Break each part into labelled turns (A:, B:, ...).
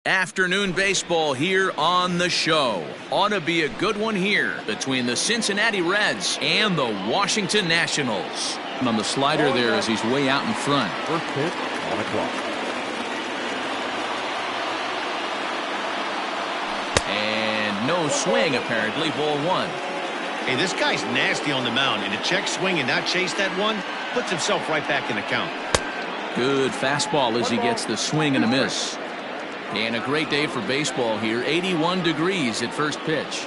A: Afternoon baseball here on the show. Ought to be a good one here between the Cincinnati Reds and the Washington Nationals. On the slider there as he's way out in front.
B: First pitch on the clock.
A: And no swing apparently, ball one.
C: Hey, this guy's nasty on the mound, and to check swing and not chase that one puts himself right back in the count.
A: Good fastball as he gets the swing and a miss. And a great day for baseball here. 81 degrees at first pitch.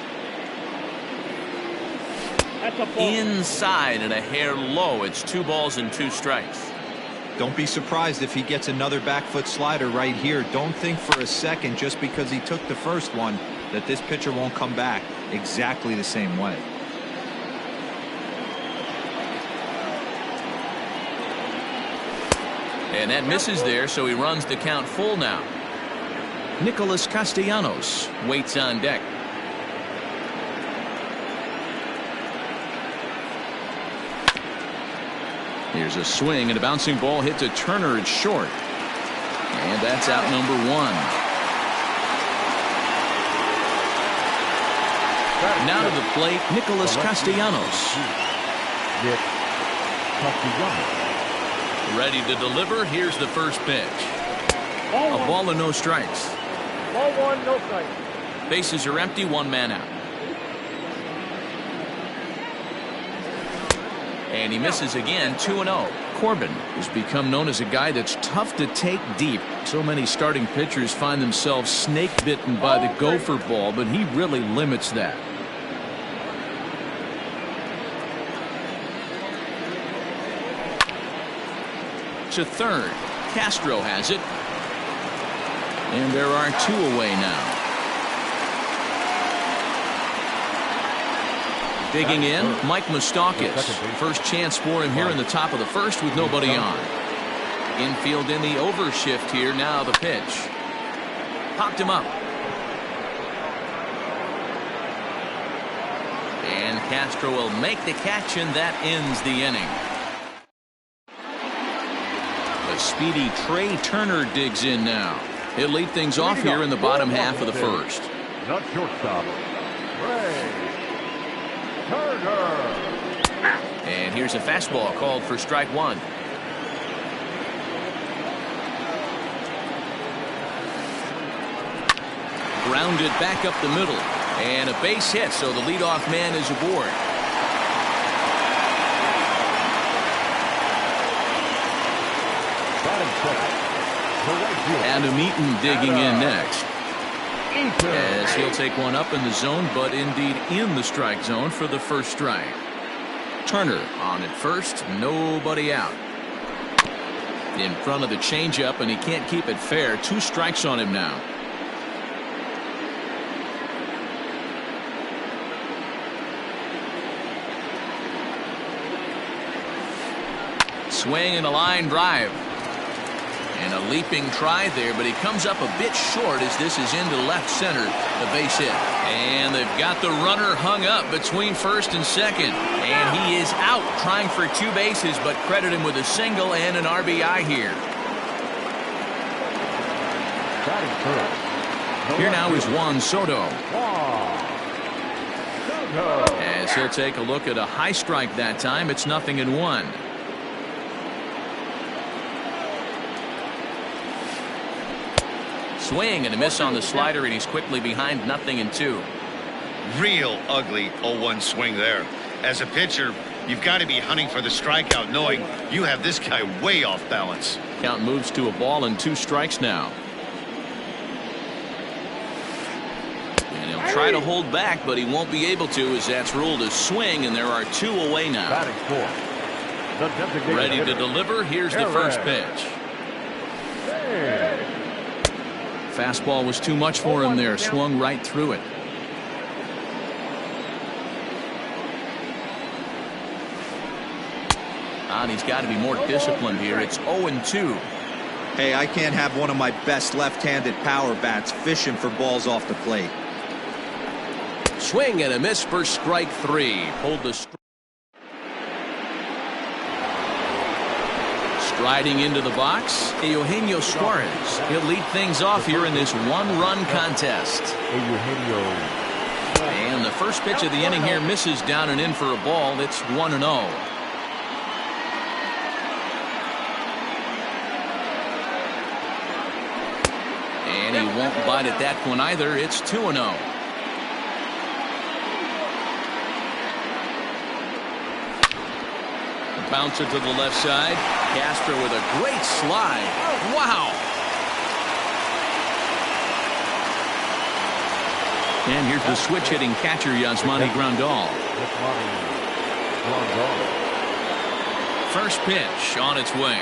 A: Inside and a hair low. It's 2 balls and 2 strikes.
D: Don't be surprised if he gets another back foot slider right here. Don't think for a second just because he took the first one that this pitcher won't come back exactly the same way.
A: And that misses there, so he runs the count full now. Nicholas Castellanos waits on deck. Here's a swing and a bouncing ball hit to Turner. It's short. And that's out number 1. Now to the plate, Nicholas Castellanos.
B: Nick Castellanos.
A: Ready to deliver. Here's the first pitch. A ball and no strikes.
B: Ball 1, no strikes.
A: Bases are empty, 1 man out. And he misses again, 2-0. Corbin has become known as a guy that's tough to take deep. So many starting pitchers find themselves snake bitten by the gopher ball, but he really limits that. To third. Castro has it. And there are 2 away now. Digging in, Mike Moustakas. First chance for him here in the top of the first with nobody on. Infield in the overshift here. Now the pitch. Popped him up. And Castro will make the catch, and that ends the inning. The speedy Trey Turner digs in now. He'll lead things off here in the bottom half of the first.
B: Not shortstop. Trey Turner.
A: And here's a fastball called for strike 1. Grounded back up the middle. And a base hit, so the leadoff man is aboard. Adam Eaton digging in next. As he'll take one up in the zone, but indeed in the strike zone for the first strike. Turner on at first, nobody out. In front of the changeup, and he can't keep it fair. 2 strikes on him now. Swing and a line drive. And a leaping try there, but he comes up a bit short as this is into left center, the base hit. And they've got the runner hung up between first and second. And he is out trying for 2 bases, but credit him with a single and an RBI here. Here now is Juan Soto. As he'll take a look at a high strike that time. It's 0-1. Swing and a miss on the slider, and he's quickly behind 0-2.
C: Real ugly 0-1 swing there. As a pitcher, you've got to be hunting for the strikeout, knowing you have this guy way off balance.
A: Count moves to a ball and 2 strikes now. And he'll try to hold back, but he won't be able to, as that's ruled a swing, and there are 2 away now. Ready to deliver. Here's the first pitch. Fastball was too much for him there. Swung right through it. And he's got to be more disciplined here. It's 0-2.
D: Hey, I can't have one of my best left-handed power bats fishing for balls off the plate.
A: Swing and a miss for strike 3. Pulled the Riding into the box, Eugenio Suarez. He'll lead things off here in this one-run contest. And the first pitch of the inning here misses down and in for a ball. It's 1-0. And he won't bite at that one either. It's 2-0. Bouncer to the left side. Castro with a great slide. Wow. And here's the switch hitting catcher Yasmani Grandal. First pitch on its way.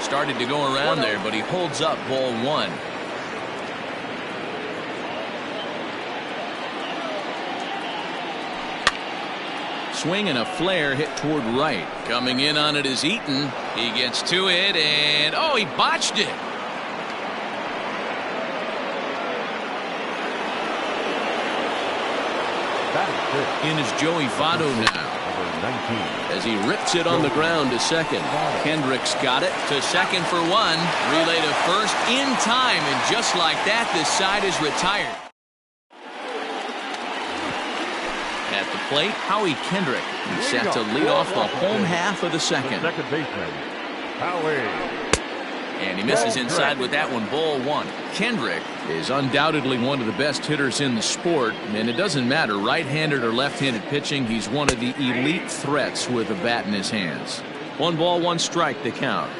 A: Started to go around there, but he holds up ball one. Swing and a flare hit toward right. Coming in on it is Eaton. He gets to it and oh, he botched it. In is Joey Votto now. As he rips it on the ground to second. Kendrick's got it to second for one. Relay to first in time, and just like that, this side is retired. At the plate, Howie Kendrick. He's set to lead off the home half of the second.
B: Second baseman, Howie.
A: And he misses inside with that one, ball one. Kendrick is undoubtedly one of the best hitters in the sport, and it doesn't matter right-handed or left-handed pitching. He's one of the elite threats with a bat in his hands. 1 ball, 1 strike to count.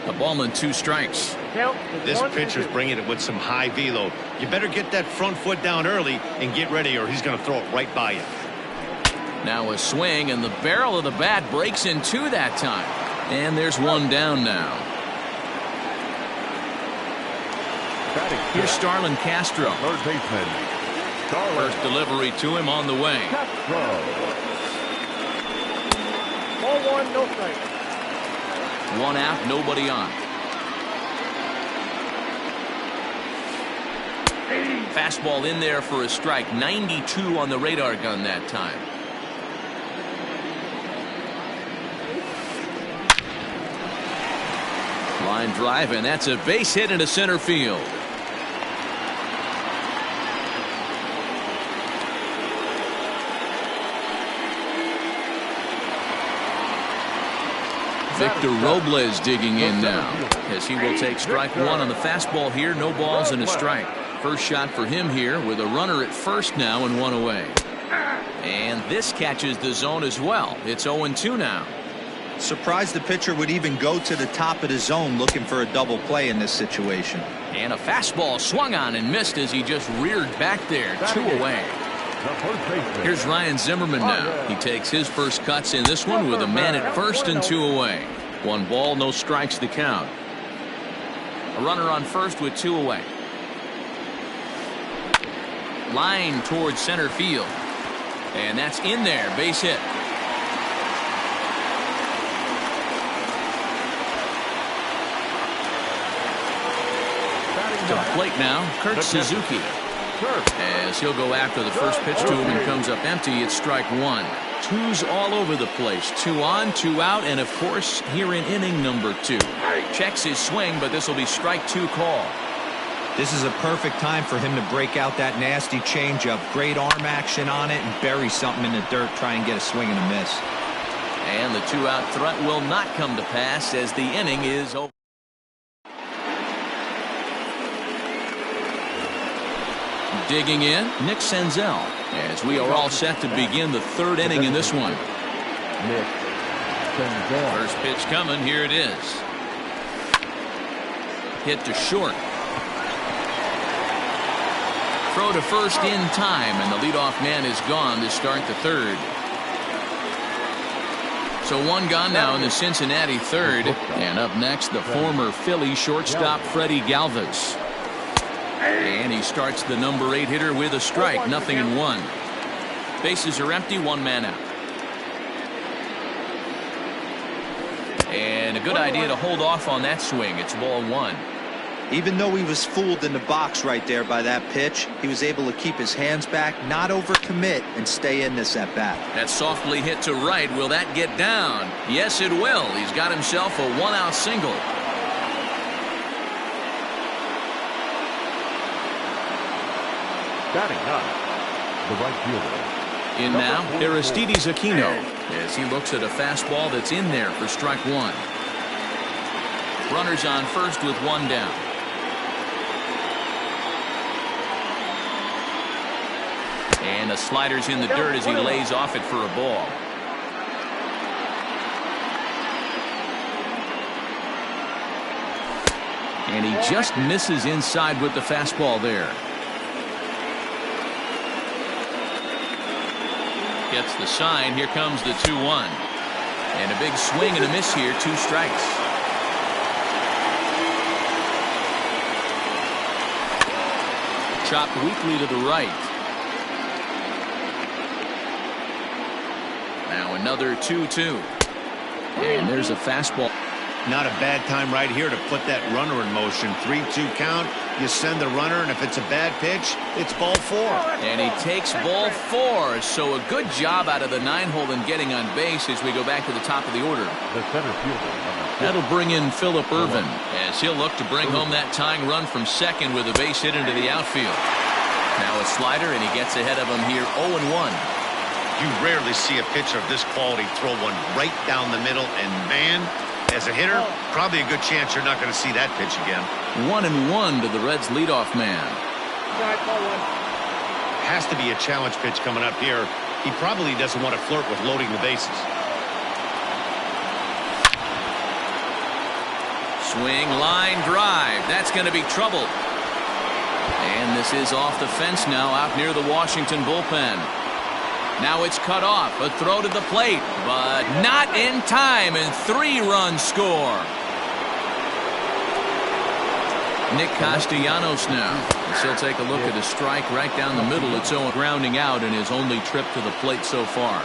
A: A ball and 2 strikes.
C: This pitcher's bringing it with some high velo. You better get that front foot down early and get ready, or he's going to throw it right by you.
A: Now a swing, and the barrel of the bat breaks in 2 that time. And there's 1 down now. Here's Starlin Castro.
B: Third baseman,
A: First delivery to him on the way.
B: Castro.
E: Ball 1, no strike.
A: 1 out, nobody on. Fastball in there for a strike. 92 on the radar gun that time. Line drive, and that's a base hit into center field. Victor Robles digging in now, as he will take strike 1 on the fastball here. No balls and a strike. First shot for him here with a runner at first now and 1 away. And this catches the zone as well. It's 0-2 now.
D: Surprised the pitcher would even go to the top of the zone looking for a double play in this situation.
A: And a fastball swung on and missed as he just reared back there. 2 away. Here's Ryan Zimmerman now. He takes his first cuts in this one with a man at first and 2 away. 1 ball, no strikes to count. A runner on first with 2 away. Line towards center field. And that's in there. Base hit. To the plate now, Kurt Suzuki. As he'll go after the first pitch to him and comes up empty, it's strike 1. 2's all over the place. 2 on, 2 out, and of course here in inning number 2. Checks his swing, but this will be strike 2 call.
D: This is a perfect time for him to break out that nasty changeup. Great arm action on it and bury something in the dirt. Try and get a swing and a miss.
A: And the 2-out threat will not come to pass as the inning is over. Digging in, Nick Senzel, as we are all set to begin the 3rd inning in this one. First pitch coming, here it is. Hit to short. Throw to first in time, and the leadoff man is gone to start the 3rd. So 1 gone now in the Cincinnati 3rd. And up next, the former Philly shortstop Freddie Galvis. And he starts the number 8 hitter with a strike. 0-1. Bases are empty. 1 man out. And a good idea to hold off on that swing. It's ball 1.
D: Even though he was fooled in the box right there by that pitch, he was able to keep his hands back, not overcommit, and stay in this at bat.
A: That softly hit to right. Will that get down? Yes, it will. He's got himself a one-out single.
B: Batting up, the right fielder.
A: In now, Aristides Aquino, as he looks at a fastball that's in there for strike one. Runners on first with one down. And the slider's in the dirt as he lays off it for a ball. And he just misses inside with the fastball there. Gets the sign. Here comes the 2-1. And a big swing and a miss here. 2 strikes. Chopped weakly to the right. Now another 2-2. And there's a fastball.
C: Not a bad time right here to put that runner in motion. 3-2 count. You send the runner, and if it's a bad pitch, it's ball 4.
A: And he takes ball 4. So a good job out of the 9-hole in getting on base as we go back to the top of the order.
B: The center fielder.
A: That'll bring in Phillip Ervin as he'll look to bring home that tying run from second with a base hit into the outfield. Now a slider, and he gets ahead of him here 0-1.
C: You rarely see a pitcher of this quality throw one right down the middle, and man, as a hitter, probably a good chance you're not going to see that pitch again.
A: 1-1 to the Reds leadoff man.
C: Has to be a challenge pitch coming up here. He probably doesn't want to flirt with loading the bases.
A: Swing, line, drive. That's going to be trouble. And this is off the fence now out near the Washington bullpen. Now it's cut off. A throw to the plate, but not in time, and 3-run score. Nick Castellanos now. As he'll take a look at a strike right down the middle. It's 0 grounding out in his only trip to the plate so far.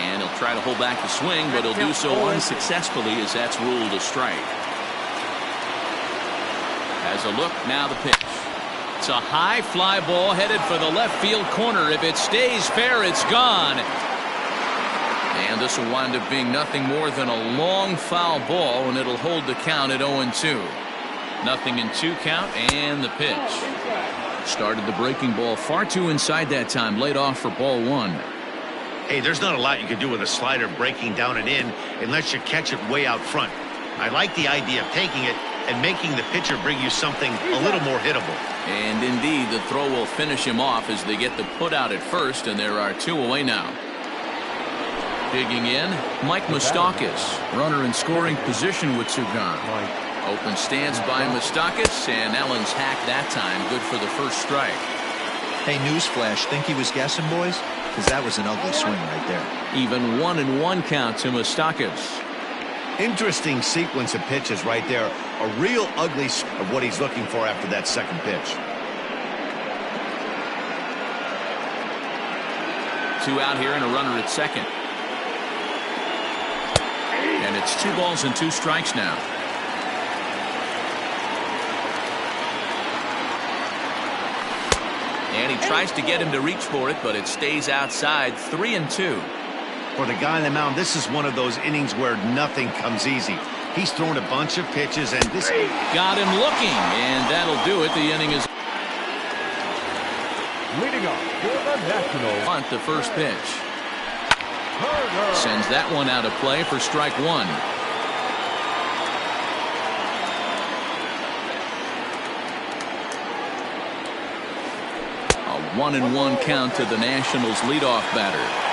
A: And he'll try to hold back the swing, but he'll do so unsuccessfully as that's ruled a strike. As a look, now the pitch. It's a high fly ball headed for the left field corner. If it stays fair, it's gone. And this will wind up being nothing more than a long foul ball, and it'll hold the count at 0-2. Nothing in 2 count, and the pitch. Started the breaking ball far too inside that time. Laid off for ball 1.
C: Hey, there's not a lot you can do with a slider breaking down and in unless you catch it way out front. I like the idea of taking it and making the pitcher bring you something a little more hittable.
A: And indeed, the throw will finish him off as they get the put out at first, and there are 2 away now. Digging in, Mike Moustakas, runner in scoring position with 2 gone. Open stance by Moustakas, and Allen's hacked that time. Good for the first strike.
D: Hey, newsflash, think he was guessing, boys? Because that was an ugly swing right there.
A: Even 1-1 count to Moustakas.
C: Interesting sequence of pitches right there. A real ugly of what he's looking for after that second pitch.
A: 2 out here and a runner at second. And it's 2 balls and 2 strikes now. And he tries to get him to reach for it, but it stays outside. 3-2.
C: For the guy on the mound, this is one of those innings where nothing comes easy. He's thrown a bunch of pitches, and this
A: got him looking, and that'll do it. The inning is
B: Leading off for the Nationals.
A: bunt. The first pitch sends that one out of play for strike 1. A 1-1 count to the Nationals leadoff batter.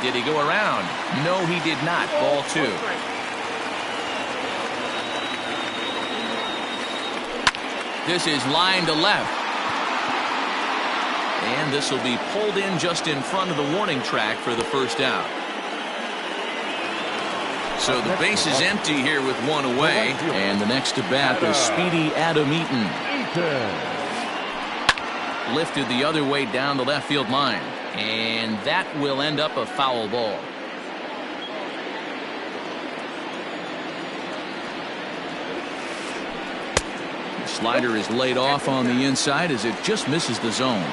A: Did he go around? No, he did not. Ball 2. This is line to left. And this will be pulled in just in front of the warning track for the first out. So the base is empty here with 1 away. And the next to bat was speedy Adam Eaton. Lifted the other way down the left field line. And that will end up a foul ball. The slider is laid off on the inside as it just misses the zone.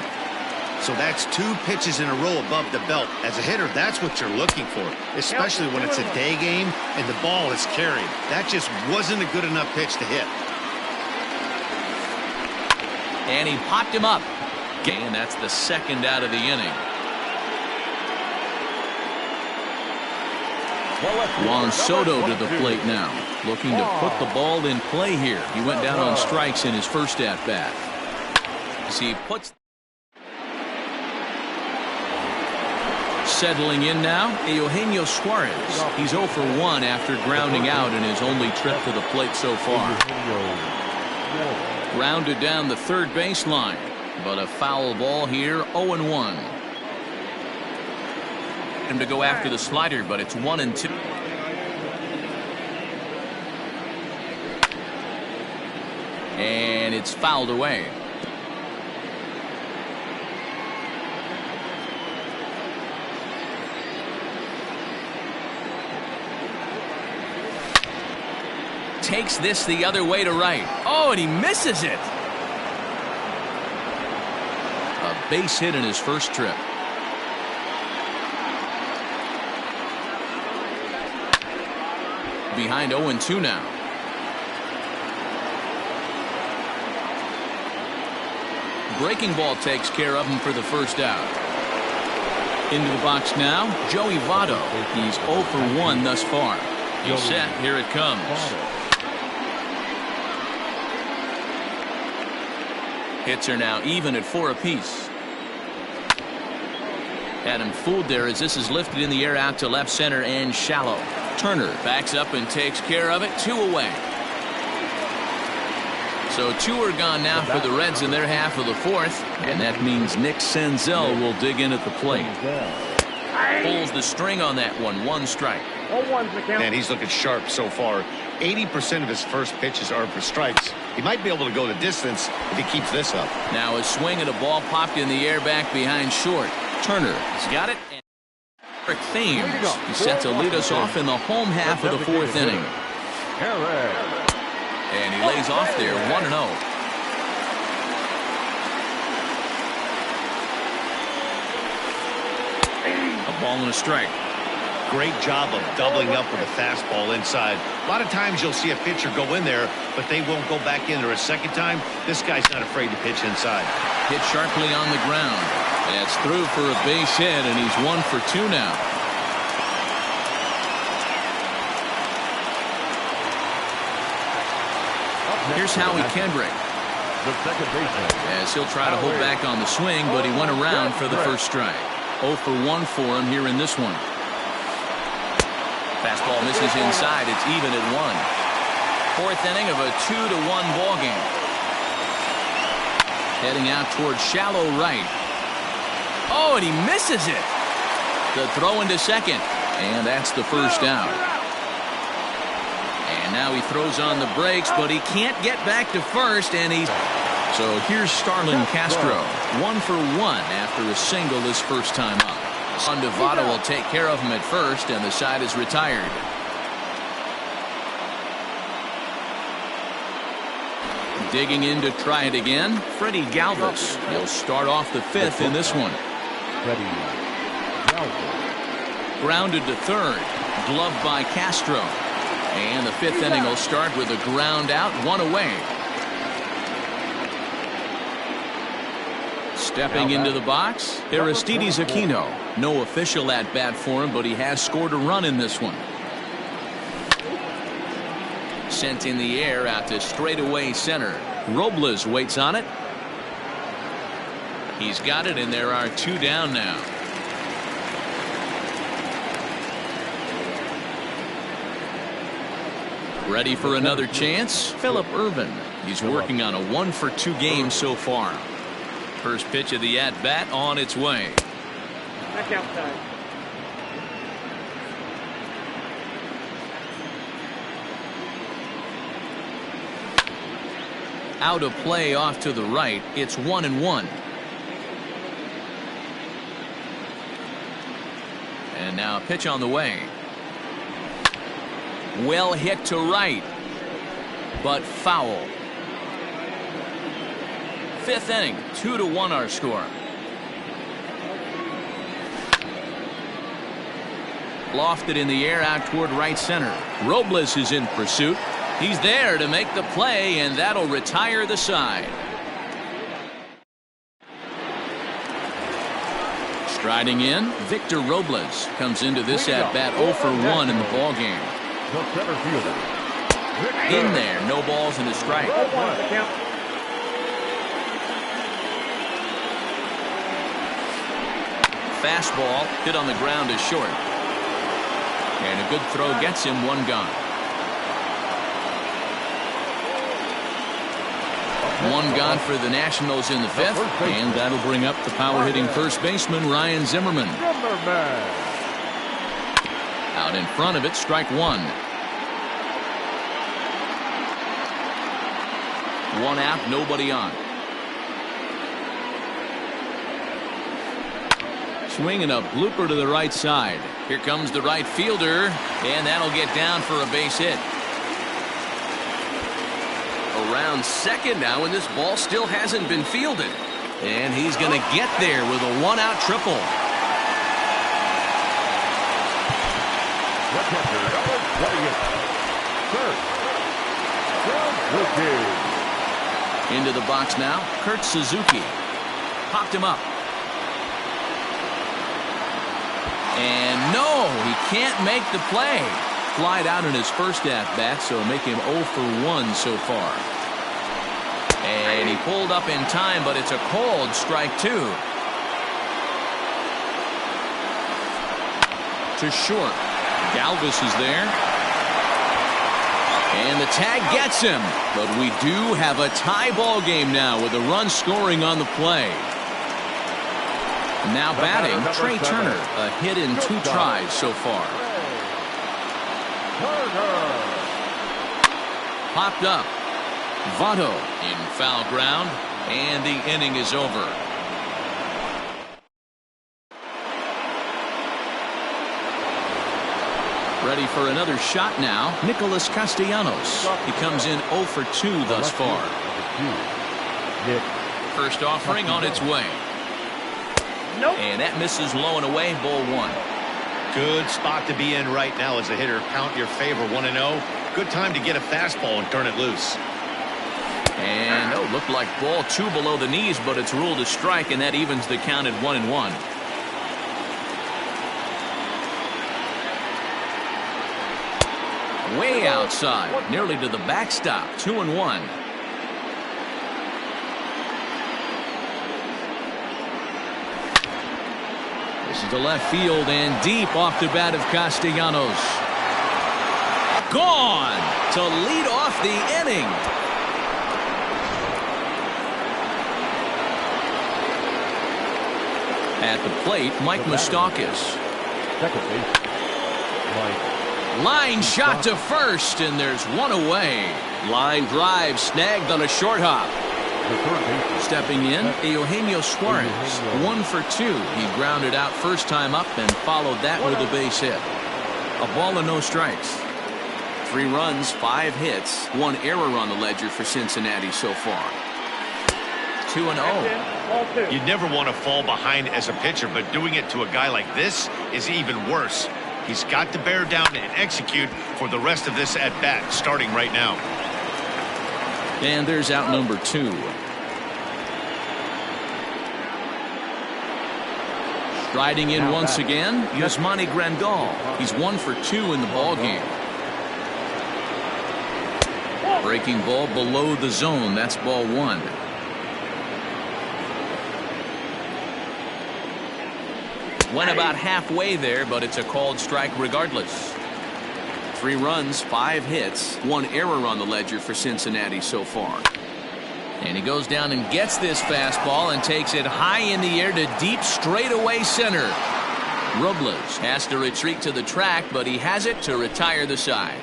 C: So that's 2 pitches in a row above the belt. As a hitter, that's what you're looking for, especially when it's a day game and the ball is carried. That just wasn't a good enough pitch to hit.
A: And he popped him up. And that's the second out of the inning. Juan Soto to the plate now, looking to put the ball in play here. He went down on strikes in his first at-bat. As he puts... Settling in now, Eugenio Suarez. He's 0 for 1 after grounding out in his only trip to the plate so far. Rounded down the third baseline, but a foul ball here, 0-1. Him to go after the slider, but it's 1-2. And it's fouled away. Takes this the other way to right. Oh, and he misses it. A base hit in his first trip. Behind 0-2 now. Breaking ball takes care of him for the first out. Into the box now, Joey Votto. He's 0 for 1 thus far. He's set. Here it comes. Hits are now even at 4 apiece. Had him fooled there as this is lifted in the air out to left center and shallow. Turner backs up and takes care of it. 2 away. So 2 are gone now for the Reds in their half of the 4th, and that means Nick Senzel will dig in at the plate. Pulls the string on that one. 1 strike.
C: And he's looking sharp so far. 80% of his first pitches are for strikes. He might be able to go the distance if he keeps this up.
A: Now a swing and a ball popped in the air back behind short. Turner has got it. And Eric Thames, he's set to lead us off in the home half of the 4th inning. And he lays off there, 1-0. A ball and a strike.
C: Great job of doubling up with a fastball inside. A lot of times you'll see a pitcher go in there, but they won't go back in there a second time. This guy's not afraid to pitch inside.
A: Hit sharply on the ground. That's through for a base hit, and he's 1 for 2 now. Here's Howie Kendrick.
B: The second baseman.
A: As he'll try to hold back on the swing, but he went around for the first strike. 0 for 1 for him here in this one. Fastball misses inside. It's even at 1. 4th inning of a 2-1 ball game. Heading out towards shallow right. Oh, and he misses it. The throw into second, and that's the first out. And now he throws on the brakes, but he can't get back to first, and he's... So here's Starlin Castro, 1 for 1 after a single his first time up. Votto will take care of him at first, and the side is retired. Digging in to try it again, Freddie Galvis. He'll start off the 5th in this one. Grounded to third, gloved by Castro. And the 5th inning will start with a ground out, 1 away. Stepping into the box, Aristides Aquino. No official at bat for him, but he has scored a run in this one. Sent in the air out to straightaway center. Robles waits on it. He's got it, and there are 2 down now. Ready for another chance? Phillip Ervin. He's working on a 1 for 2 game so far. First pitch of the at-bat on its way.
E: Back outside.
A: Out of play off to the right. It's 1-1. And now a pitch on the way. Well hit to right, but foul. fifth inning. 2-1 our score. Lofted in the air out toward right center. Robles is in pursuit. He's there to make the play, and that'll retire the side. Striding in, Victor Robles comes into this at-bat 0 for 1 in the ballgame.
B: The center fielder.
A: In there, no balls and a strike. Fastball hit on the ground is short. And a good throw gets him one gone. One gone for the Nationals in the fifth, and that'll bring up the power-hitting first baseman Ryan Zimmerman. Out in front of it, strike one. One out, nobody on. Swinging a blooper to the right side. Here comes the right fielder, and that'll get down for a base hit. Around second now, and this ball still hasn't been fielded. And he's going to get there with a one-out triple. Into the box now, Kurt Suzuki. Popped him up. And no, he can't make the play. Flied out in his first at-bat, so make him 0 for 1 so far. And he pulled up in time, but it's a called strike two. To short. Galvis is there. And the tag gets him. But we do have a tie ball game now with a run scoring on the play. Now batting, Trey Turner. A hit in 2 tries so far. Popped up. Votto in foul ground, and the inning is over. Ready for another shot now, Nicholas Castellanos. He comes in 0 for 2 thus far. First offering on its way. And that misses low and away, ball one.
C: Good spot to be in right now as a hitter. Count your favor, 1-0. Good time to get a fastball and turn it loose.
A: And it looked like ball 2 below the knees, but it's ruled a strike, and that evens the count at 1-1. Way outside, nearly to the backstop, 2-1. This is to left field and deep off the bat of Castellanos. Gone to lead off the inning. At the plate, Mike Moustakas. Line shot to first, and there's one away. Line drive snagged on a short hop. Stepping in, Eugenio Suarez. 1 for 2. He grounded out first time up and followed that with a base hit. A ball and no strikes. 3 runs, 5 hits, 1 error on the ledger for Cincinnati so far. 2-0.
C: You never want to fall behind as a pitcher, but doing it to a guy like this is even worse. He's got to bear down and execute for the rest of this at-bat, starting right now.
A: And there's out number 2. Striding in once again, Yasmani Grandal. He's 1 for 2 in the ballgame. Breaking ball below the zone. That's ball 1. Went about halfway there, but it's a called strike regardless. 3 runs, 5 hits, 1 error on the ledger for Cincinnati so far. And he goes down and gets this fastball and takes it high in the air to deep straightaway center. Robles has to retreat to the track, but he has it to retire the side.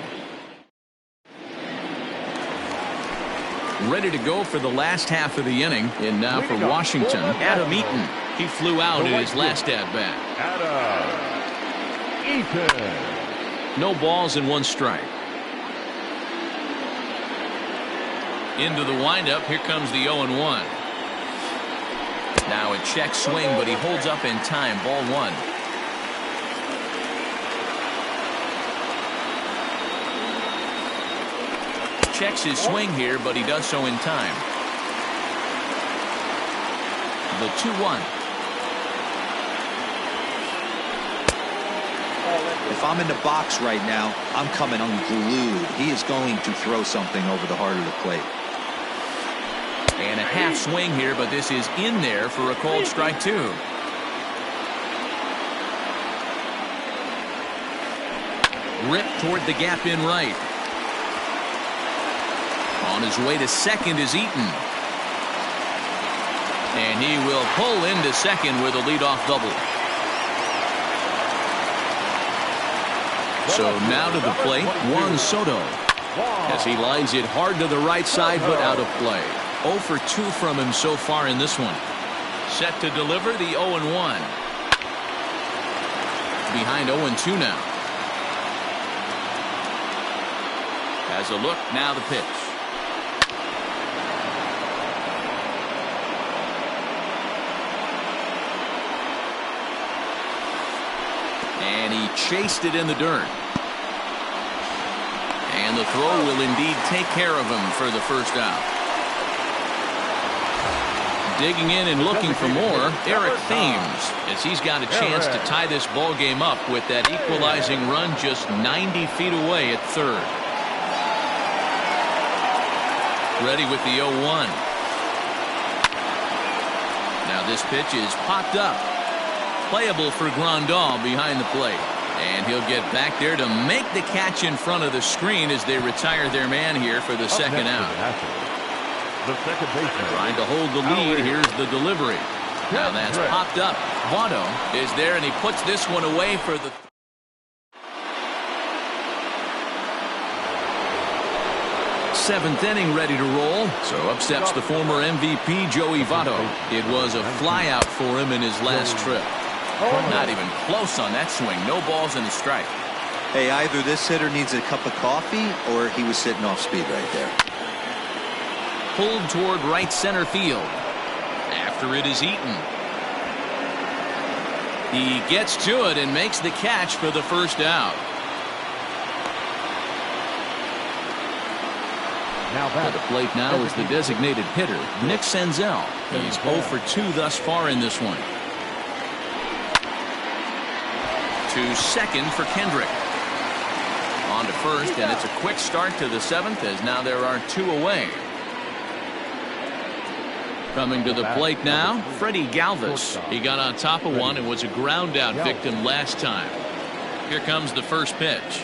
A: Ready to go for the last half of the inning. And now for Washington, Adam Eaton. He flew out in his last at-bat.
B: Eaton.
A: No balls and 1 strike. Into the windup. Here comes the 0-1. Now a check swing, but he holds up in time. Ball one. Checks his swing here, but he does so in time. The 2-1.
D: If I'm in the box right now, I'm coming unglued. He is going to throw something over the heart of the plate.
A: And a half swing here, but this is in there for a called strike two. Ripped toward the gap in right. On his way to second is Eaton. And he will pull into second with a leadoff double. So now to the plate, Juan Soto. As he lines it hard to the right side, but out of play. 0 for 2 from him so far in this one. Set to deliver the 0-1. Behind 0-2 now. Has a look, now the pitch. And he chased it in the dirt. And the throw will indeed take care of him for the first out. Digging in and looking for more, Eric Thames, as he's got a chance to tie this ball game up with that equalizing run just 90 feet away at third. Ready with the 0-1. Now this pitch is popped up. Playable for Grandal behind the plate. And he'll get back there to make the catch in front of the screen as they retire their man here for the second out.
B: The second baseman.
A: Trying to hold the lead. Here's the delivery. Now that's popped up. Votto is there, and he puts this one away for the... Seventh inning ready to roll. So up steps the former MVP Joey Votto. It was a flyout for him in his last trip. Not even close on that swing. No balls and a strike.
D: Hey, either this hitter needs a cup of coffee or he was sitting off speed right there.
A: Pulled toward right center field. After it is Eaton. He gets to it and makes the catch for the first out.
B: Now
A: to the plate now is the designated hitter, Nick Senzel. He's 0 for 2 thus far in this one. To second for Kendrick. On to first, and it's a quick start to the seventh as now there are 2 away. Coming to the plate now, Freddie Galvis. He got on top of one and was a ground out victim last time. Here comes the first pitch.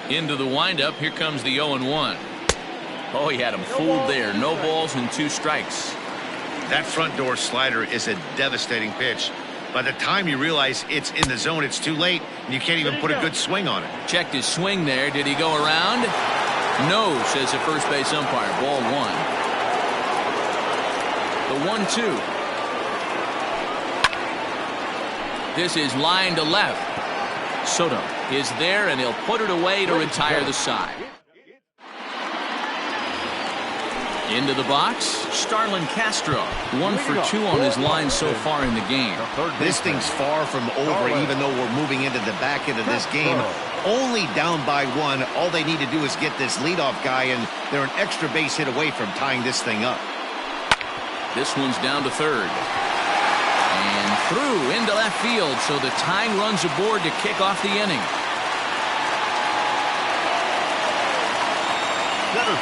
A: Into the windup. Here comes the 0-1. Oh, he had him fooled there. No balls and 2 strikes.
C: That front door slider is a devastating pitch. By the time you realize it's in the zone, it's too late, and you can't even put a good swing on it.
A: Checked his swing there. Did he go around? No, says the first base umpire. Ball 1. The 1-2. This is line to left. Soto is there, and he'll put it away to retire the side. Into the box, Starlin Castro. 1 for 2 on his line so far in the game.
C: This thing's far from over, even though we're moving into the back end of this game. Only down by 1. All they need to do is get this leadoff guy, and they're an extra base hit away from tying this thing up.
A: This one's down to third. And through into left field, so the tying runs aboard to kick off the inning.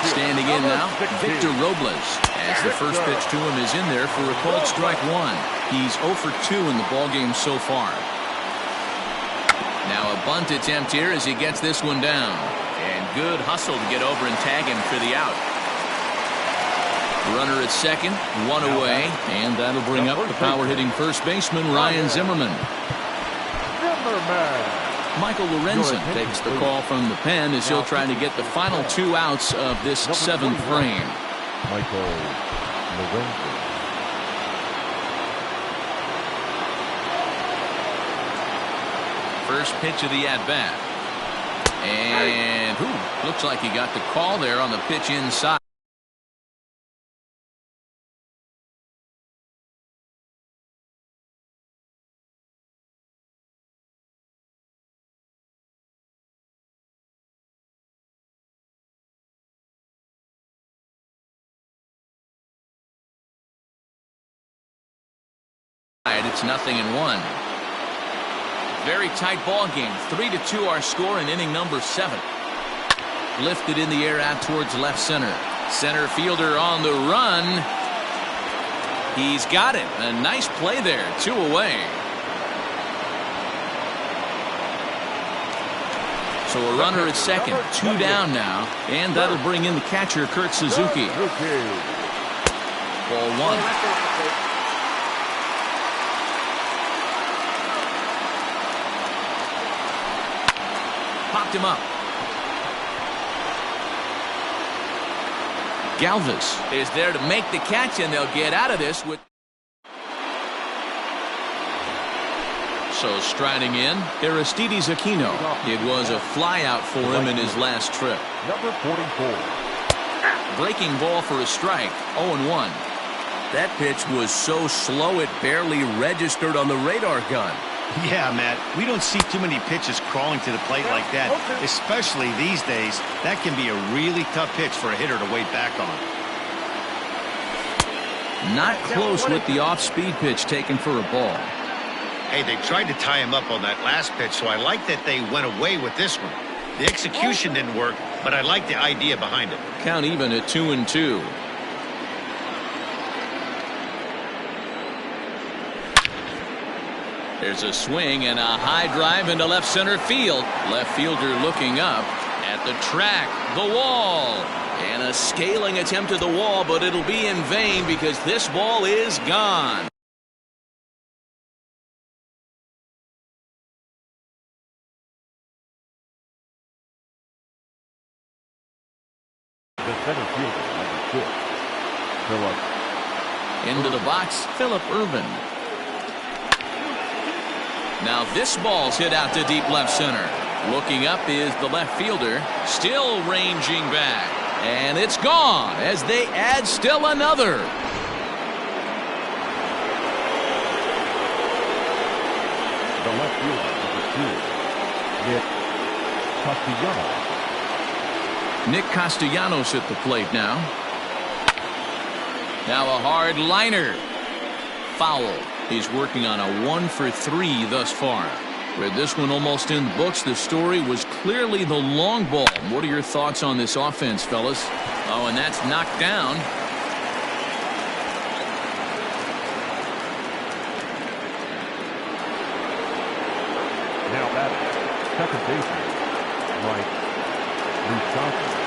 A: Standing in now, Victor Robles, as the first pitch to him is in there for a called strike 1. He's 0 for 2 in the ballgame so far. Now a bunt attempt here as he gets this one down. And good hustle to get over and tag him for the out. Runner at second, 1 away, and that'll bring up the power-hitting first baseman, Ryan Zimmerman. Michael Lorenzen takes the call from the pen as he'll try to get the final 2 outs of this 7th frame.
B: Michael Lorenzen.
A: First pitch of the at-bat. And looks like he got the call there on the pitch inside. It's 0-1. Very tight ball game. 3-2 our score in inning number 7. Lifted in the air out towards left center. Center fielder on the run. He's got it. A nice play there. 2 away. So a runner at second. 2 down now. And that'll bring in the catcher, Kurt Suzuki. Ball 1. Popped him up. Galvis is there to make the catch, and they'll get out of this with. So striding in, Aristides Aquino. It was a flyout for him in his last trip.
B: Number 44.
A: Breaking ball for a strike. 0-1. That pitch was so slow it barely registered on the radar gun.
C: Yeah, Matt, we don't see too many pitches crawling to the plate like that, especially these days. That can be a really tough pitch for a hitter to wait back on.
A: Not close with the off-speed pitch taken for a ball.
C: Hey, they tried to tie him up on that last pitch, so I like that they went away with this one. The execution didn't work, but I like the idea behind it.
A: Count even at 2-2. There's a swing and a high drive into left center field. Left fielder looking up at the track, the wall, and a scaling attempt at the wall, but it'll be in vain because this ball is gone.
B: The center fielder, number 6, Philip.
A: Into the box, Philip Irvin. Now this ball's hit out to deep left center. Looking up is the left fielder, still ranging back. And it's gone as they add still another.
B: The left fielder, number 2, Nick Castellanos.
A: Nick Castellanos at the plate now. Now a hard liner. Foul. He's working on a 1-for-3 thus far. With this one almost in the books, the story was clearly the long ball. What are your thoughts on this offense, fellas? Oh, and that's knocked down.
B: Now batting, second baseman, Mike Musaki.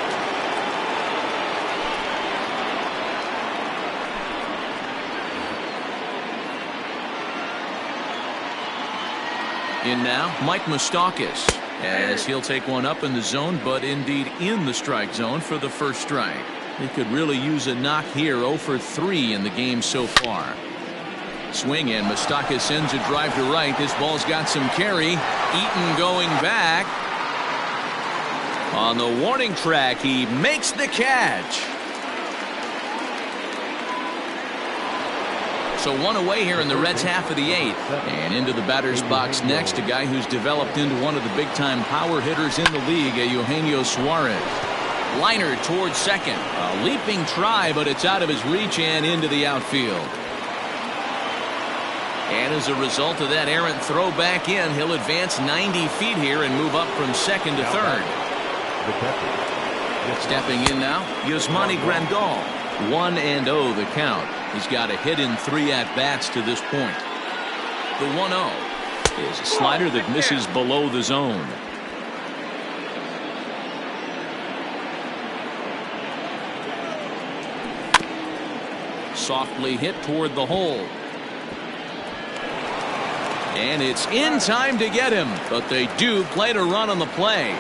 A: In now, Mike Moustakas, as he'll take one up in the zone, but indeed in the strike zone for the first strike. He could really use a knock here. 0-for-3 in the game so far. Swing, and Moustakas sends a drive to right. This ball's got some carry. Eaton going back. On the warning track, he makes the catch. So one away here in the Reds' half of the 8th. And into the batter's box next, a guy who's developed into one of the big-time power hitters in the league, Eugenio Suarez. Liner towards second. A leaping try, but it's out of his reach and into the outfield. And as a result of that errant throw back in, he'll advance 90 feet here and move up from second to third. Stepping in now, Yasmani Grandal. 1-0 the count. He's got a hit in 3 at-bats to this point. The 1-0 is a slider that misses below the zone. Softly hit toward the hole. And it's in time to get him, but they do play to run on the play.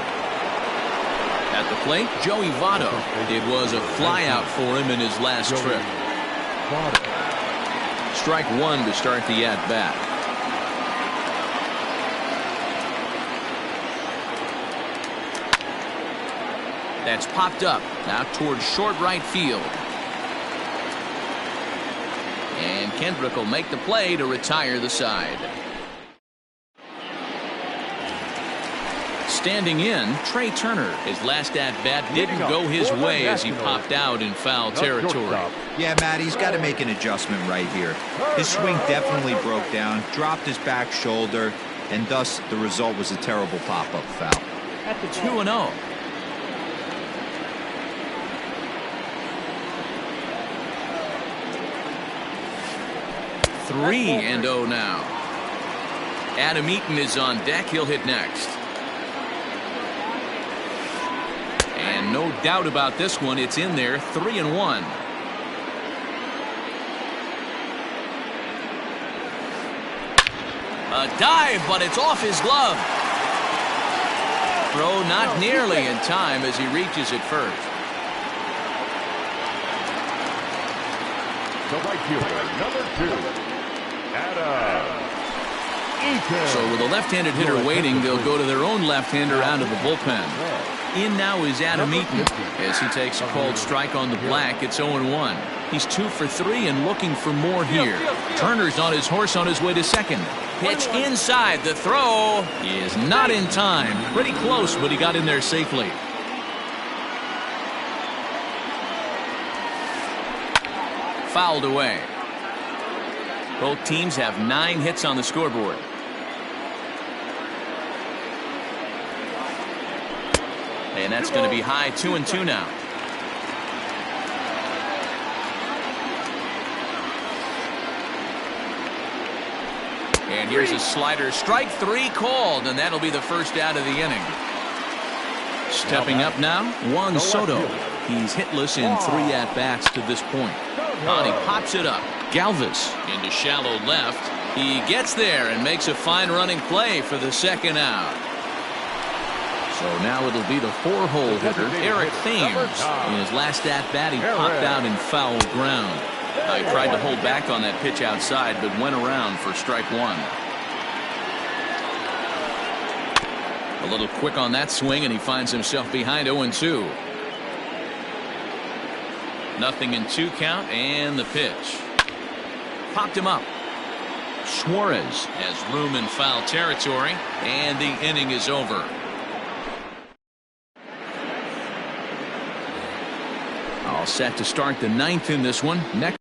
A: At the plate, Joey Votto. It was a flyout for him in his last trip. Strike 1 to start the at-bat. That's popped up now towards short right field. And Kendrick will make the play to retire the side. Standing in, Trey Turner. His last at-bat didn't go his way as he popped out in foul territory.
D: Yeah, Matt, he's got to make an adjustment right here. His swing definitely broke down, dropped his back shoulder, and thus the result was a terrible pop-up foul.
A: 2-0. Three and 0 now. Adam Eaton is on deck. He'll hit next. And no doubt about this one. It's in there. 3-1. A dive, but it's off his glove. Throw not nearly in time as he reaches it first.
B: The right fielder, number 2.
A: So with a left-handed hitter waiting, they'll go to their own left-hander out of the bullpen. In now is Adam Eaton as he takes a called strike on the black. It's 0-1. He's 2 for 3 and looking for more here. Turner's on his horse on his way to second. Pitch inside. The throw is not in time. Pretty close, but he got in there safely. Fouled away. Both teams have 9 hits on the scoreboard. And that's going to be high. 2-2 now. And here's a slider. Strike 3 called, and that'll be the first out of the inning. Stepping up now, Juan Soto. He's hitless in 3 at-bats to this point. On, he pops it up. Galvis into shallow left. He gets there and makes a fine running play for the second out. So now it'll be the 4-hole hitter, Eric Thames. In his last at-bat, he popped out in foul ground. He tried to hold back on that pitch outside, but went around for strike 1. A little quick on that swing, and he finds himself behind 0-2. Nothing in 2 count, and the pitch. Popped him up. Suarez has room in foul territory, and the inning is over. All set to start the 9th in this one. Next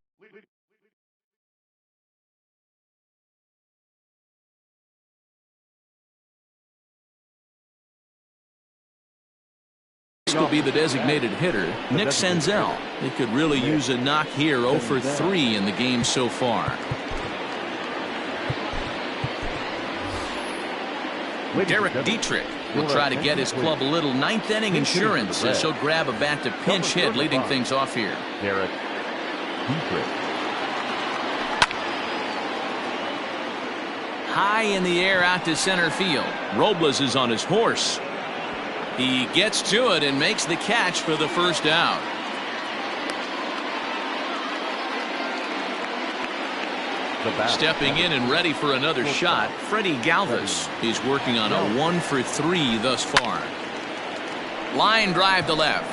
A: will be the designated hitter, Nick Senzel. They could really use a knock here. 0 for 3 in the game so far. Derek Dietrich will try to get his club a little 9th inning insurance as he'll grab a bat to pinch hit, leading things off here.
B: Derek Dietrich.
A: High in the air out to center field. Robles is on his horse. He gets to it and makes the catch for the first out. Stepping in and ready for another shot, Freddie Galvis. He's working on a 1 for 3 thus far. Line drive to left,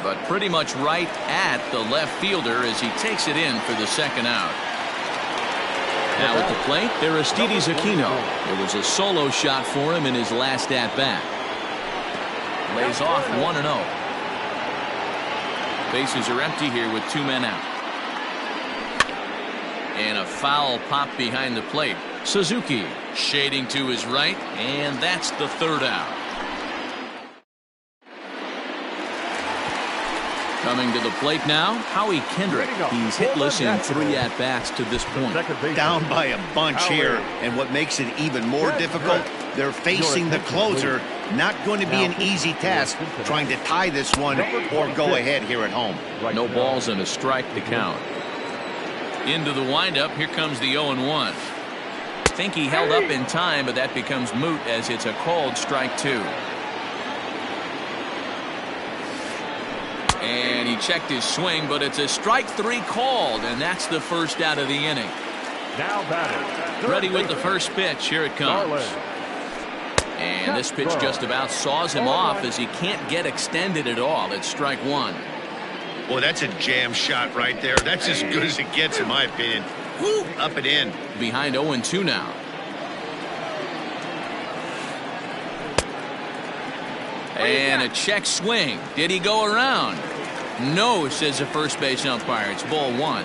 A: but pretty much right at the left fielder as he takes it in for the second out. Now at the plate, Aristides Aquino. It was a solo shot for him in his last at-bat. Lays off 1-0. Bases are empty here with 2 men out. And a foul pop behind the plate. Suzuki shading to his right, and that's the 3rd out. Coming to the plate now, Howie Kendrick. He's hitless in 3 at-bats to this point.
C: Down by a bunch here, and what makes it even more difficult, they're facing the closer. Not going to be an easy task trying to tie this one or go ahead here at home.
A: No balls and a strike to count. Into the windup, here comes the 0-1. Think he held up in time, but that becomes moot as it's a called strike 2. And he checked his swing, but it's a strike 3 called, and that's the first out of the inning.
B: Now batting.
A: Ready with the first pitch. Here it comes. And this pitch just about saws him off as he can't get extended at all. It's strike one.
C: Boy, that's a jam shot right there. That's as good as it gets, in my opinion. Woo, up and in.
A: Behind 0-2 now. And a check swing. Did he go around? No, says the first base umpire. It's ball one.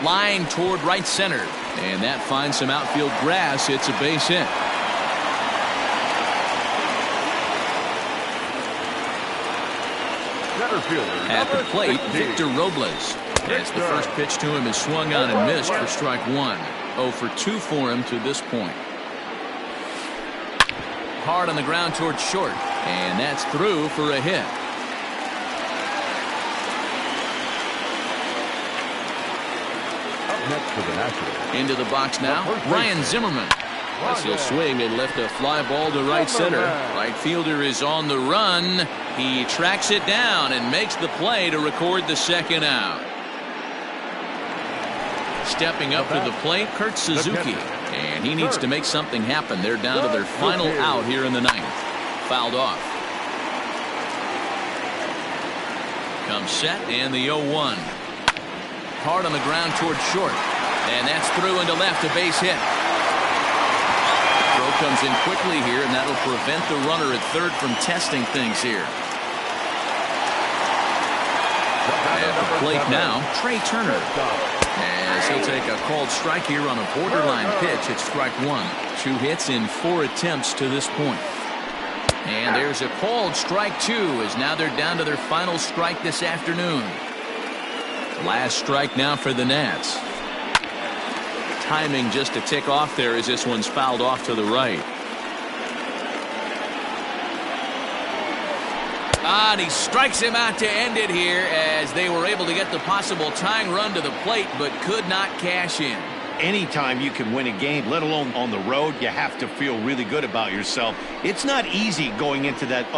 A: Line toward right center. And that finds some outfield grass. It's a base hit.
B: Center fielder,
A: At the
B: number
A: plate,
B: 16.
A: Victor Robles. As the first pitch to him is swung on and missed for strike one. 0 for 2 for him to this point. Hard on the ground towards short. And that's through for a hit.
B: Up next for the Nationals.
A: Into the box now, Ryan Zimmerman. As he'll swing and lift a fly ball to right center. Right fielder is on the run. He tracks it down and makes the play to record the second out. Stepping up to the plate, Kurt Suzuki. And he needs to make something happen. They're down to their final out here in the ninth. Fouled off. Comes set and the 0-1. Hard on the ground towards short. And that's through into left, a base hit. Throw comes in quickly here, and that'll prevent the runner at third from testing things here. At the plate now, Trey Turner. As he'll take a called strike here on a borderline pitch. It's strike one. 2 hits in 4 attempts to this point. And there's a called strike two, as now they're down to their final strike this afternoon. Last strike now for the Nats. Timing just to tick off there as this one's fouled off to the right. And he strikes him out to end it here, as they were able to get the possible tying run to the plate but could not cash in.
C: Anytime you can win a game, let alone on the road, you have to feel really good about yourself. It's not easy going into that